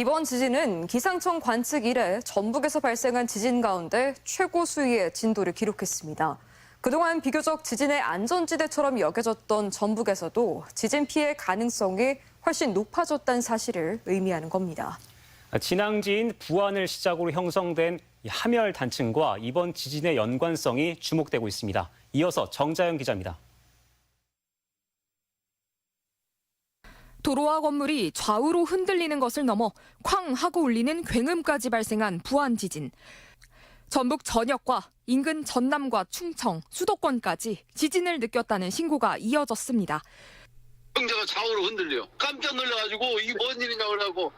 이번 지진은 기상청 관측 이래 전북에서 발생한 지진 가운데 최고 수위의 진도를 기록했습니다. 그동안 비교적 지진의 안전지대처럼 여겨졌던 전북에서도 지진 피해 가능성이 훨씬 높아졌다는 사실을 의미하는 겁니다. 진앙지인 부안을 시작으로 형성된 함열 단층과 이번 지진의 연관성이 주목되고 있습니다. 이어서 정자연 기자입니다. 도로와 건물이 좌우로 흔들리는 것을 넘어 쾅 하고 울리는 굉음까지 발생한 부안 지진. 전북 전역과 인근 전남과 충청, 수도권까지 지진을 느꼈다는 신고가 이어졌습니다. 형제가 좌우로 흔들려. 깜짝 놀라가지고 이게 뭔 일이냐 그러고.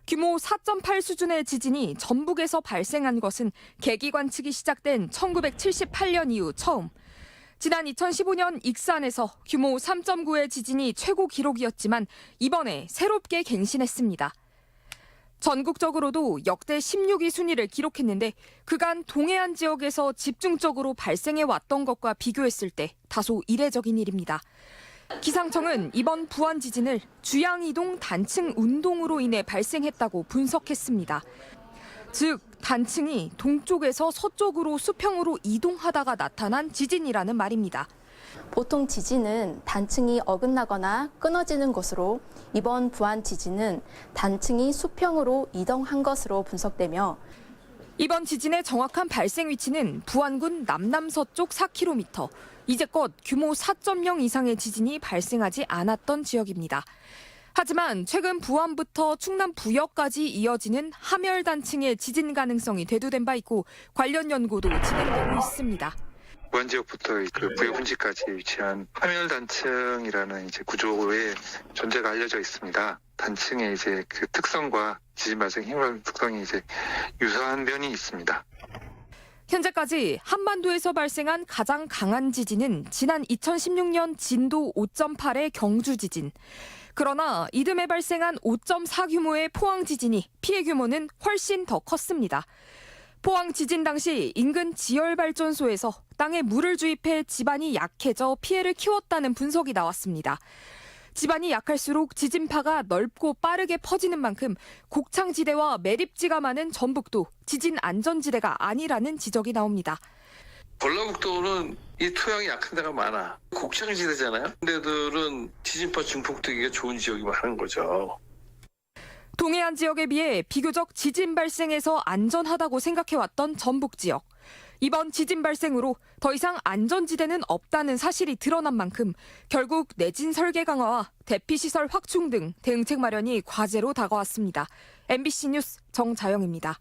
규모 4.8 수준의 지진이 전북에서 발생한 것은 계기 관측이 시작된 1978년 이후 처음. 지난 2015년 익산에서 규모 3.9의 지진이 최고 기록이었지만 이번에 새롭게 갱신했습니다. 전국적으로도 역대 16위 순위를 기록했는데 그간 동해안 지역에서 집중적으로 발생해 왔던 것과 비교했을 때 다소 이례적인 일입니다. 기상청은 이번 부안 지진을 주양이동 단층 운동으로 인해 발생했다고 분석했습니다. 즉, 단층이 동쪽에서 서쪽으로 수평으로 이동하다가 나타난 지진이라는 말입니다. 보통 지진은 단층이 어긋나거나 끊어지는 것으로 이번 부안 지진은 단층이 수평으로 이동한 것으로 분석되며 이번 지진의 정확한 발생 위치는 부안군 남남서쪽 4km, 이제껏 규모 4.0 이상의 지진이 발생하지 않았던 지역입니다. 하지만 최근 부안부터 충남 부여까지 이어지는 함열 단층의 지진 가능성이 대두된 바 있고 관련 연구도 진행되고 있습니다. 부안 지역부터 그 부여 분지까지 위치한 함열 단층이라는 구조의 존재가 알려져 있습니다. 단층의 그 특성과 지진 발생 힘의 특성이 유사한 면이 있습니다. 현재까지 한반도에서 발생한 가장 강한 지진은 지난 2016년 진도 5.8의 경주 지진. 그러나 이듬해 발생한 5.4 규모의 포항 지진이 피해 규모는 훨씬 더 컸습니다. 포항 지진 당시 인근 지열발전소에서 땅에 물을 주입해 지반이 약해져 피해를 키웠다는 분석이 나왔습니다. 지반이 약할수록 지진파가 넓고 빠르게 퍼지는 만큼 곡창지대와 매립지가 많은 전북도 지진 안전지대가 아니라는 지적이 나옵니다. 전라북도는 이 토양이 약한 데가 많아. 곡창지대잖아요. 근데들은 지진파 증폭되기가 좋은 지역이 많은 거죠. 동해안 지역에 비해 비교적 지진 발생에서 안전하다고 생각해왔던 전북 지역. 이번 지진 발생으로 더 이상 안전지대는 없다는 사실이 드러난 만큼 결국 내진 설계 강화와 대피시설 확충 등 대응책 마련이 과제로 다가왔습니다. MBC 뉴스 정자영입니다.